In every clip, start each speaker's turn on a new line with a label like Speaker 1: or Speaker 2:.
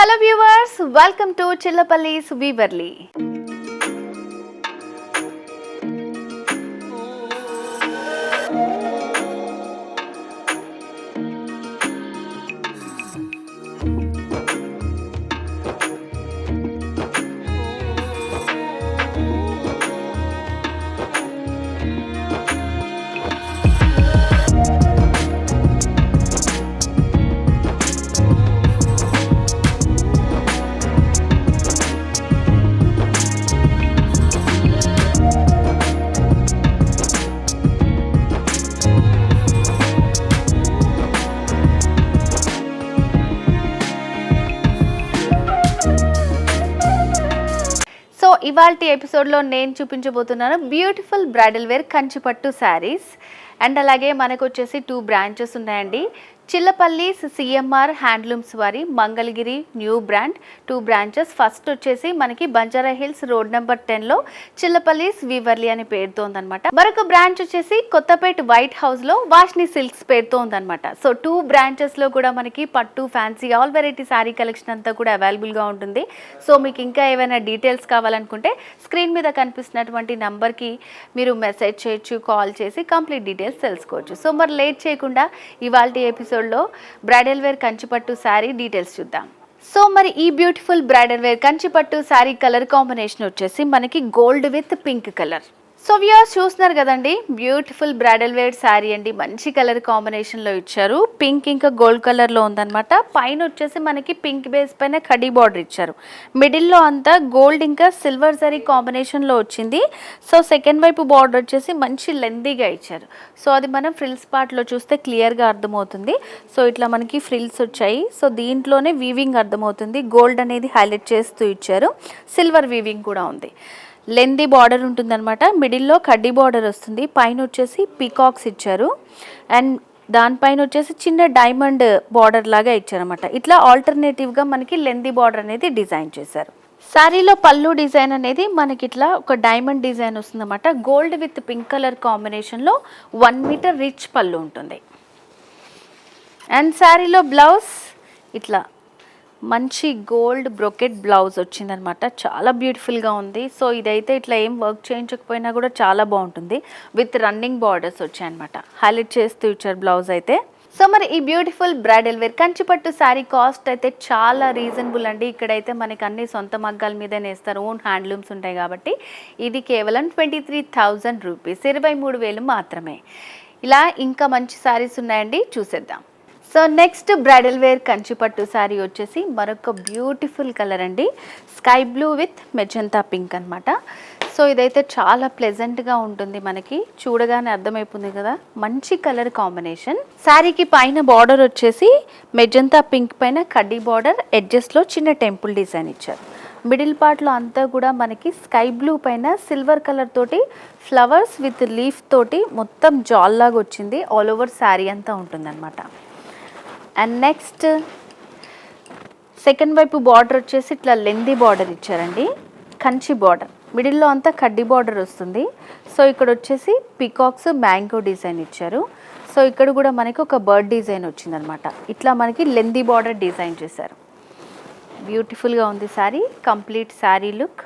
Speaker 1: Hello viewers, welcome to Chillapalli's Weaverly. So ఇవాల్టి ఎపిసోడ్లో నేను చూపించబోతున్నాను beautiful bridal wear Kanchipattu saris and అలాగే మనకు వచ్చేసి 2 బ్రాంచెస్ ఉన్నాయండి. చిల్లపల్లి సిఎంఆర్ హ్యాండ్లూమ్స్ వారి Mangalagiri new brand 2 branches. First వచ్చేసి మనకి బంజారా హిల్స్ రోడ్ నెంబర్ 10లో చిల్లపల్లిస్ వీవర్లీ అని పేరుతో ఉందన్నమాట. మరొక బ్రాంచ్ వచ్చేసి కొత్తపేట వైట్ హౌస్లో వాష్ని సిల్క్స్ పేరుతో ఉందన్నమాట. సో 2 బ్రాంచెస్లో కూడా మనకి పట్టు fancy all variety sari collection అంతా కూడా అవైలబుల్గా ఉంటుంది. సో మీకు ఇంకా ఏమైనా డీటెయిల్స్ కావాలనుకుంటే స్క్రీన్ మీద కనిపిస్తున్నటువంటి నంబర్కి మీరు మెసేజ్ చేయొచ్చు, కాల్ చేసి కంప్లీట్ డీటెయిల్స్ తెలుసుకోవచ్చు. సో మరి లేట్ చేయకుండా ఇవాల్టి ఎపిసోడ్ లో బ్రైడల్ వేర్ కంచిపట్టు శారీ డీటెయిల్స్ చూద్దాం. సో మరి ఈ బ్యూటిఫుల్ బ్రైడల్ వేర్ కంచిపట్టు శారీ కలర్ కాంబినేషన్ వచ్చేసి మనకి gold with pink colour. So viewers చూస్తున్నారు కదండి, బ్యూటిఫుల్ బ్రైడల్ వేర్ శారీ అండి. మంచి కలర్ కాంబినేషన్లో ఇచ్చారు. పింక్ ఇంకా గోల్డ్ కలర్లో ఉందన్నమాట. పైన వచ్చేసి మనకి పింక్ బేస్ పైన కడీ బార్డర్ ఇచ్చారు. మిడిల్లో అంతా గోల్డ్ ఇంకా సిల్వర్ జరీ కాంబినేషన్లో వచ్చింది. సో సెకండ్ వైపు బార్డర్ వచ్చేసి మంచి లెందీగా ఇచ్చారు. సో అది మనం ఫ్రిల్స్ పార్ట్లో చూస్తే క్లియర్గా అర్థమవుతుంది. సో ఇట్లా మనకి ఫ్రిల్స్ వచ్చాయి. సో దీంట్లోనే వీవింగ్ అర్థమవుతుంది. గోల్డ్ అనేది హైలైట్ చేస్తూ ఇచ్చారు. సిల్వర్ వీవింగ్ కూడా ఉంది. లెందీ బార్డర్ ఉంటుందన్నమాట. మిడిల్లో కడ్డీ బార్డర్ వస్తుంది. పైన వచ్చేసి పీకాక్స్ ఇచ్చారు అండ్ దానిపైన వచ్చేసి చిన్న డైమండ్ బార్డర్ లాగా ఇచ్చారనమాట. ఇట్లా ఆల్టర్నేటివ్గా మనకి లెందీ బార్డర్ అనేది డిజైన్ చేశారు. శారీలో పళ్ళు డిజైన్ అనేది మనకి ఇట్లా ఒక డైమండ్ డిజైన్ వస్తుందన్నమాట. గోల్డ్ విత్ పింక్ కలర్ కాంబినేషన్లో 1 మీటర్ రిచ్ పళ్ళు ఉంటుంది. అండ్ శారీలో బ్లౌజ్ ఇట్లా మంచి గోల్డ్ బ్రొకెట్ బ్లౌజ్ వచ్చిందనమాట. చాలా బ్యూటిఫుల్గా ఉంది. సో ఇదైతే ఇట్లా ఏం వర్క్ చేయించకపోయినా కూడా చాలా బాగుంటుంది. విత్ రన్నింగ్ బార్డర్స్ వచ్చాయన్నమాట. హైలైట్ చేస్తూ ఇచ్చారు బ్లౌజ్ అయితే. సో మరి ఈ బ్యూటిఫుల్ బ్రైడల్ వేర్ కంచిపట్టు శారీ కాస్ట్ అయితే చాలా రీజనబుల్ అండి. ఇక్కడైతే మనకి అన్ని సొంత మగ్గాల మీదే నేస్తారు. ఓన్ హ్యాండ్లూమ్స్ ఉంటాయి కాబట్టి ఇది కేవలం 23,000 రూపీస్, 23,000 మాత్రమే. ఇలా ఇంకా మంచి శారీస్ ఉన్నాయండి, చూసేద్దాం. సో నెక్స్ట్ బ్రైడల్ వేర్ కంచిపట్టు శారీ వచ్చేసి మరొక బ్యూటిఫుల్ కలర్ అండి. Sky blue with magenta pink అనమాట. సో ఇదైతే చాలా ప్లెజెంట్గా ఉంటుంది. మనకి చూడగానే అర్థమైపోతుంది కదా, మంచి కలర్ కాంబినేషన్. శారీకి పైన బార్డర్ వచ్చేసి మెజంతా పింక్ పైన కడ్డీ బార్డర్, ఎడ్జెస్లో చిన్న టెంపుల్ డిజైన్ ఇచ్చారు. మిడిల్ పార్ట్లో అంతా కూడా మనకి స్కై బ్లూ పైన సిల్వర్ కలర్ తోటి ఫ్లవర్స్ విత్ లీఫ్ తోటి మొత్తం జాల్ లాగా వచ్చింది. ఆల్ ఓవర్ శారీ అంతా ఉంటుందన్నమాట. అండ్ నెక్స్ట్ సెకండ్ వైపు బార్డర్ వచ్చేసి ఇట్లా లెందీ బార్డర్ ఇచ్చారండి. కంచి బార్డర్, మిడిల్లో అంతా కడ్డీ బార్డర్ వస్తుంది. సో ఇక్కడ వచ్చేసి పీకాక్స్ మ్యాంగో డిజైన్ ఇచ్చారు. సో ఇక్కడ కూడా మనకి ఒక బర్డ్ డిజైన్ వచ్చిందనమాట. ఇట్లా మనకి లెందీ బార్డర్ డిజైన్ చేశారు. బ్యూటిఫుల్గా ఉంది sari. Complete sari look.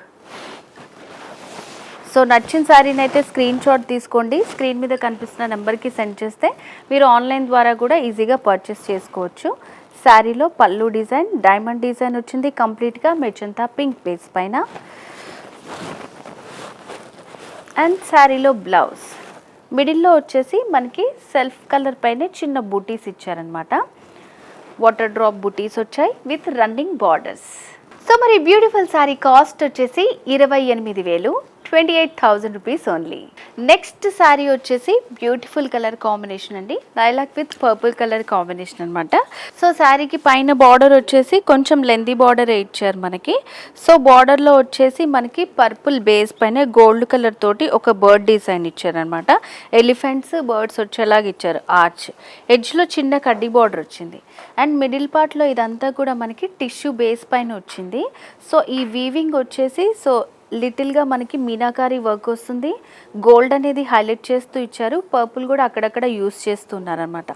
Speaker 1: So నచ్చిన శారీని అయితే స్క్రీన్ షాట్ తీసుకోండి. స్క్రీన్ మీద కనిపిస్తున్న నెంబర్కి సెండ్ చేస్తే మీరు ఆన్లైన్ ద్వారా కూడా ఈజీగా పర్చేస్ చేసుకోవచ్చు. శారీలో పళ్ళు డిజైన్, డైమండ్ డిజైన్ వచ్చింది కంప్లీట్గా మెజంతా పింక్ బేస్ పైన. అండ్ శారీలో బ్లౌజ్ మిడిల్లో వచ్చేసి మనకి సెల్ఫ్ కలర్ పైన చిన్న బూటీస్ ఇచ్చారనమాట. వాటర్ డ్రాప్ బూటీస్ వచ్చాయి విత్ రన్నింగ్ బార్డర్స్. సో మరి బ్యూటిఫుల్ శారీ కాస్ట్ వచ్చేసి 28,000, 28,000 రూపీస్ ఓన్లీ. నెక్స్ట్ శారీ వచ్చేసి బ్యూటిఫుల్ కలర్ కాంబినేషన్ అండి. Lilac with purple colour combination అనమాట. సో శారీకి పైన బార్డర్ వచ్చేసి కొంచెం లెందీ బార్డర్ ఇచ్చారు మనకి. సో బార్డర్లో వచ్చేసి మనకి పర్పుల్ బేస్ పైన గోల్డ్ కలర్ తోటి ఒక బర్డ్ డిజైన్ ఇచ్చారనమాట. ఎలిఫెంట్స్ బర్డ్స్ వచ్చేలాగా ఇచ్చారు. ఆర్చ్ ఎడ్జ్లో చిన్న కడ్డీ బార్డర్ వచ్చింది. అండ్ మిడిల్ పార్ట్లో ఇదంతా కూడా మనకి టిష్యూ బేస్ పైన వచ్చింది. సో ఈ వీవింగ్ వచ్చేసి సో లిటిల్గా మనకి మీనాకారి వర్క్ వస్తుంది. గోల్డ్ అనేది హైలైట్ చేస్తూ ఇచ్చారు. పర్పుల్ కూడా అక్కడక్కడ యూస్ చేస్తున్నారనమాట.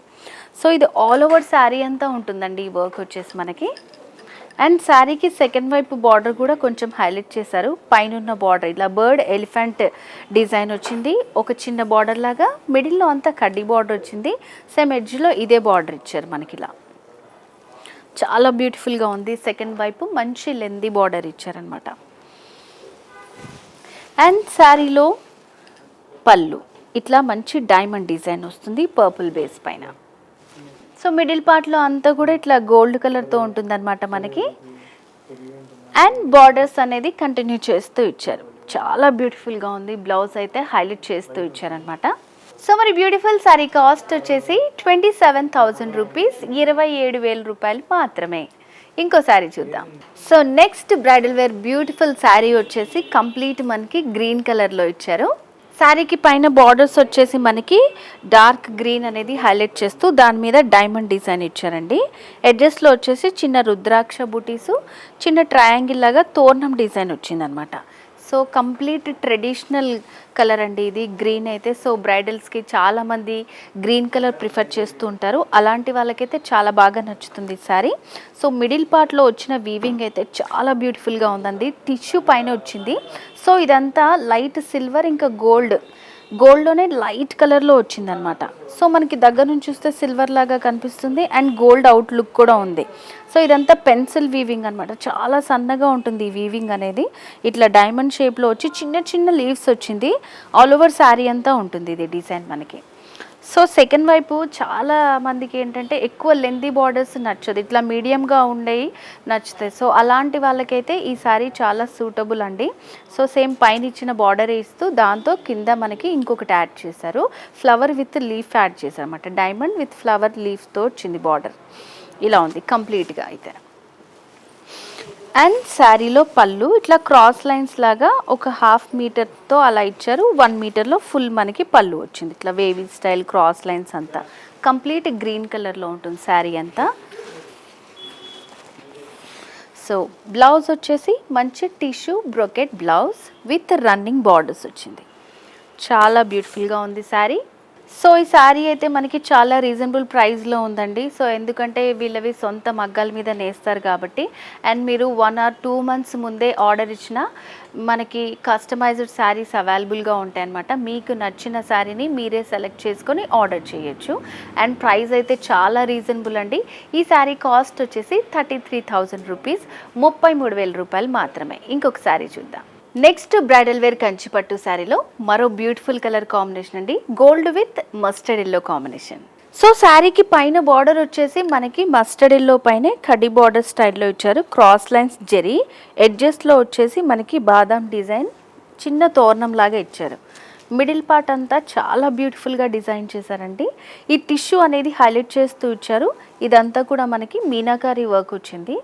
Speaker 1: సో ఇది ఆల్ ఓవర్ శారీ అంతా ఉంటుందండి ఈ వర్క్ వచ్చేసి మనకి. అండ్ శారీకి సెకండ్ వైపు బార్డర్ కూడా కొంచెం హైలైట్ చేశారు. పైన బార్డర్ ఇలా బర్డ్ ఎలిఫెంట్ డిజైన్ వచ్చింది, ఒక చిన్న బార్డర్ లాగా. మిడిల్లో అంతా కడ్డీ బార్డర్ వచ్చింది, సేమ్ ఎడ్జ్లో ఇదే బార్డర్ ఇచ్చారు మనకి. ఇలా చాలా బ్యూటిఫుల్గా ఉంది. సెకండ్ వైపు మంచి లెందీ బార్డర్ ఇచ్చారనమాట. అండ్ శారీలో పళ్ళు ఇట్లా మంచి డైమండ్ డిజైన్ వస్తుంది పర్పుల్ బేస్ పైన. సో మిడిల్ పార్ట్లో అంతా కూడా ఇట్లా గోల్డ్ కలర్తో ఉంటుందన్నమాట మనకి. అండ్ బార్డర్స్ అనేది కంటిన్యూ చేస్తూ ఇచ్చారు. చాలా బ్యూటిఫుల్గా ఉంది. బ్లౌజ్ అయితే హైలైట్ చేస్తూ ఇచ్చారనమాట. సో మరి బ్యూటిఫుల్ శారీ కాస్ట్ వచ్చేసి 27,000 రూపీస్, 27,000 రూపాయలు మాత్రమే. ఇంకో శారీ చూద్దాం. So next bridal wear beautiful sari వచ్చేసి కంప్లీట్ మనకి గ్రీన్ కలర్లో ఇచ్చారు. శారీకి పైన బార్డర్స్ వచ్చేసి మనకి డార్క్ గ్రీన్ అనేది హైలైట్ చేస్తూ దాని మీద డైమండ్ డిజైన్ ఇచ్చారండి. ఎడ్జెస్లో వచ్చేసి చిన్న రుద్రాక్ష బుటీసు, చిన్న ట్రయాంగిల్ లాగా తోరణం డిజైన్ వచ్చిందనమాట. సో కంప్లీట్ ట్రెడిషనల్ కలర్ అండి ఇది, గ్రీన్ అయితే. సో బ్రైడల్స్కి చాలామంది గ్రీన్ కలర్ ప్రిఫర్ చేస్తూ ఉంటారు, అలాంటి వాళ్ళకైతే చాలా బాగా నచ్చుతుంది ఈ శారీ. సో మిడిల్ పార్ట్లో వచ్చిన వీవింగ్ అయితే చాలా బ్యూటిఫుల్గా ఉందండి. టిష్యూ పైన వచ్చింది. సో ఇదంతా లైట్ సిల్వర్ ఇంకా గోల్డ్లోనే లైట్ కలర్లో వచ్చిందనమాట. సో మనకి దగ్గర నుంచి చూస్తే సిల్వర్ లాగా కనిపిస్తుంది అండ్ గోల్డ్ అవుట్ లుక్ కూడా ఉంది. సో ఇదంతా పెన్సిల్ వీవింగ్ అనమాట. చాలా సన్నగా ఉంటుంది ఈ వీవింగ్ అనేది. ఇట్లా డైమండ్ షేప్లో వచ్చి చిన్న చిన్న లీవ్స్ వచ్చింది. ఆల్ ఓవర్ శారీ అంతా ఉంటుంది ఇది డిజైన్ మనకి. సో సెకండ్ వైపు చాలా మందికి ఏంటంటే ఎక్కువ లెంతీ బార్డర్స్ నచ్చదు, ఇట్లా మీడియంగా ఉండేవి నచ్చుతాయి. సో అలాంటి వాళ్ళకైతే ఈ సారీ చాలా సూటబుల్ అండి. సో సేమ్ పైన ఇచ్చిన బార్డర్ ఇస్తూ దాంతో కింద మనకి ఇంకొకటి యాడ్ చేశారు, ఫ్లవర్ విత్ లీఫ్ యాడ్ చేశారు అన్నమాట. డైమండ్ విత్ ఫ్లవర్ లీఫ్తో వచ్చింది బార్డర్. ఇలా ఉంది కంప్లీట్గా అయితే. అండ్ శారీలో పళ్ళు ఇట్లా క్రాస్ లైన్స్ లాగా ఒక 1/2 మీటర్తో అలా ఇచ్చారు. 1 మీటర్లో ఫుల్ మనకి పళ్ళు వచ్చింది. ఇట్లా వేవీ స్టైల్ క్రాస్ లైన్స్ అంతా కంప్లీట్ గ్రీన్ కలర్లో ఉంటుంది శారీ అంతా. సో బ్లౌజ్ వచ్చేసి మంచి tissue brocade blouse with running borders వచ్చింది. చాలా బ్యూటిఫుల్గా ఉంది శారీ. సో ఈ శారీ అయితే మనకి చాలా రీజనబుల్ ప్రైస్లో ఉందండి. సో ఎందుకంటే వీళ్ళవి సొంత మగ్గాల మీద నేస్తారు కాబట్టి. అండ్ మీరు 1 or 2 months ముందే ఆర్డర్ ఇచ్చినా మనకి కస్టమైజ్డ్ శారీస్ అవైలబుల్గా ఉంటాయి అన్నమాట. మీకు నచ్చిన శారీని మీరే సెలెక్ట్ చేసుకొని ఆర్డర్ చేయొచ్చు. అండ్ ప్రైస్ అయితే చాలా రీజనబుల్ అండి. ఈ శారీ కాస్ట్ వచ్చేసి 33,000 రూపీస్, 33,000 రూపాయలు మాత్రమే. ఇంకొక శారీ చూద్దాం. నెక్స్ట్ బ్రైడల్ వేర్ కంచిపట్టు శారీలో మరో బ్యూటిఫుల్ కలర్ కాంబినేషన్ అండి, gold with mustard yellow combination. So శారీకి పైన బార్డర్ వచ్చేసి మనకి మస్టర్డ్ ఎల్లో పైన కడ్డీ బార్డర్ స్టైల్లో ఇచ్చారు. క్రాస్ లైన్స్ జెరీ, ఎడ్జెస్లో వచ్చేసి మనకి బాదాం డిజైన్ చిన్న తోరణం లాగా ఇచ్చారు. మిడిల్ పార్ట్ అంతా చాలా బ్యూటిఫుల్గా డిజైన్ చేశారండి. ఈ టిష్యూ అనేది హైలైట్ చేస్తూ ఇచ్చారు. ఇదంతా కూడా మనకి మీనాకారి వర్క్ వచ్చింది.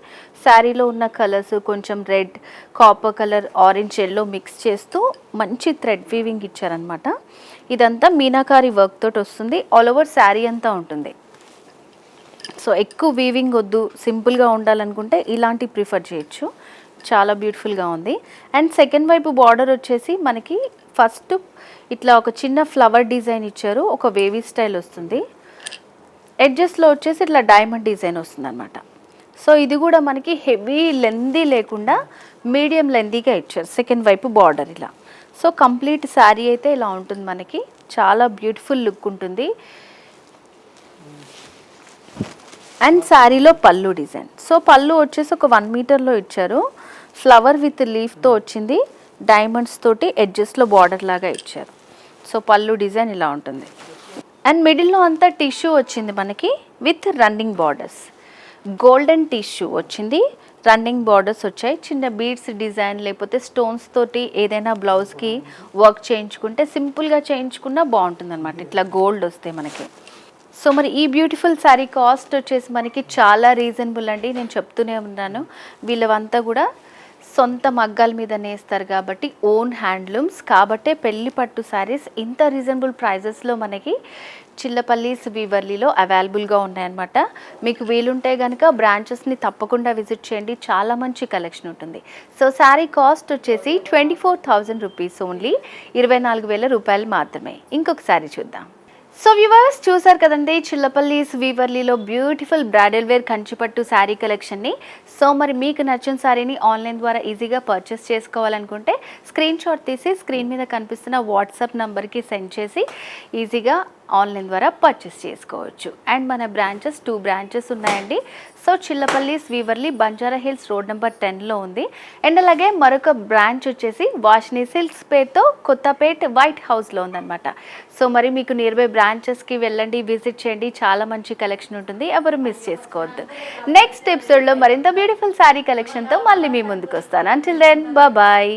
Speaker 1: శారీలో ఉన్న కలర్స్ కొంచెం red, copper colour, orange, yellow mix చేస్తూ మంచి థ్రెడ్ వీవింగ్ ఇచ్చారనమాట. ఇదంతా మీనాకారి వర్క్ తోటి వస్తుంది. ఆల్ ఓవర్ శారీ అంతా ఉంటుంది. సో ఎక్కువ వీవింగ్ వద్దు, సింపుల్గా ఉండాలనుకుంటే ఇలాంటి ప్రిఫర్ చేయొచ్చు. చాలా బ్యూటిఫుల్గా ఉంది. అండ్ సెకండ్ వైపు బార్డర్ వచ్చేసి మనకి ఫస్ట్ ఇట్లా ఒక చిన్న ఫ్లవర్ డిజైన్ ఇచ్చారు, ఒక వేవీ స్టైల్ వస్తుంది. ఎడ్జెస్లో వచ్చేసి ఇట్లా డైమండ్ డిజైన్ వస్తుంది అనమాట. సో ఇది కూడా మనకి హెవీ లెందీ లేకుండా మీడియం లెందీగా ఇచ్చారు సెకండ్ వైపు బార్డర్ ఇలా. సో కంప్లీట్ శారీ అయితే ఇలా ఉంటుంది మనకి. చాలా బ్యూటిఫుల్ లుక్ ఉంటుంది. అండ్ శారీలో పళ్ళు డిజైన్. సో పళ్ళు వచ్చేసి ఒక 1 మీటర్లో ఇచ్చారు. ఫ్లవర్ విత్ లీఫ్తో వచ్చింది. డైమండ్స్ తోటి ఎడ్జెస్లో బార్డర్ లాగా ఇచ్చారు. సో పళ్ళు డిజైన్ ఇలా ఉంటుంది. అండ్ మిడిల్లో అంతా టిష్యూ వచ్చింది మనకి with running borders. Golden tissue వచ్చింది, రన్నింగ్ బార్డర్స్ వచ్చాయి. చిన్న బీడ్స్ డిజైన్ లేకపోతే స్టోన్స్ తోటి ఏదైనా బ్లౌజ్కి వర్క్ చేయించుకుంటే సింపుల్గా చేయించుకున్నా బాగుంటుంది అనమాట. ఇట్లా గోల్డ్ వస్తే మనకి. సో మరి ఈ బ్యూటిఫుల్ శారీ కాస్ట్ వచ్చేసి మనకి చాలా రీజనబుల్ అండి. నేను చెప్తూనే ఉన్నాను, వీళ్ళవంతా కూడా సొంత మగ్గాల మీద నేస్తారు కాబట్టి, ఓన్ హ్యాండ్లూమ్స్ కాబట్టే పెళ్లి పట్టు శారీస్ ఇంత రీజనబుల్ ప్రైజెస్లో మనకి చిల్లపల్లీస్ వీవర్లీలో అవైలబుల్గా ఉన్నాయన్నమాట. మీకు వీలుంటే కనుక బ్రాంచెస్ని తప్పకుండా విజిట్ చేయండి, చాలా మంచి కలెక్షన్ ఉంటుంది. సో శారీ కాస్ట్ వచ్చేసి 24,000 రూపీస్ ఓన్లీ, 24,000 రూపాయలు మాత్రమే. ఇంకొక శారీ చూద్దాం. సో వ్యూవర్స్ చూసారు కదండి, చిల్లపల్లీస్ వీవర్లీలో బ్యూటిఫుల్ బ్రైడల్ వేర్ కంచిపట్టు శారీ కలెక్షన్ని. సో మరి మీకు నచ్చిన శారీని ఆన్లైన్ ద్వారా ఈజీగా పర్చేస్ చేసుకోవాలనుకుంటే స్క్రీన్ షాట్ తీసి స్క్రీన్ మీద కనిపిస్తున్న వాట్సాప్ నెంబర్కి సెండ్ చేసి ఈజీగా ఆన్లైన్ ద్వారా పర్చేస్ చేసుకోవచ్చు. అండ్ మన బ్రాంచెస్ 2 బ్రాంచెస్ ఉన్నాయండి. సో చిల్లపల్లీస్ వీవర్లీ బంజారా హిల్స్ రోడ్ నెంబర్ 10లో ఉంది. అండ్ అలాగే మరొక బ్రాంచ్ వచ్చేసి వాషిని సిల్క్స్ పేరుతో కొత్తపేట్ వైట్ హౌస్లో ఉందన్నమాట. సో మరి మీకు నియర్ బై బ్రాంచెస్కి వెళ్ళండి, విజిట్ చేయండి, చాలా మంచి కలెక్షన్ ఉంటుంది, ఎవరు మిస్ చేసుకోవద్దు. నెక్స్ట్ ఎపిసోడ్లో మరింత బ్యూటిఫుల్ శారీ కలెక్షన్తో మళ్ళీ మీ ముందుకు వస్తాను. Until then bye.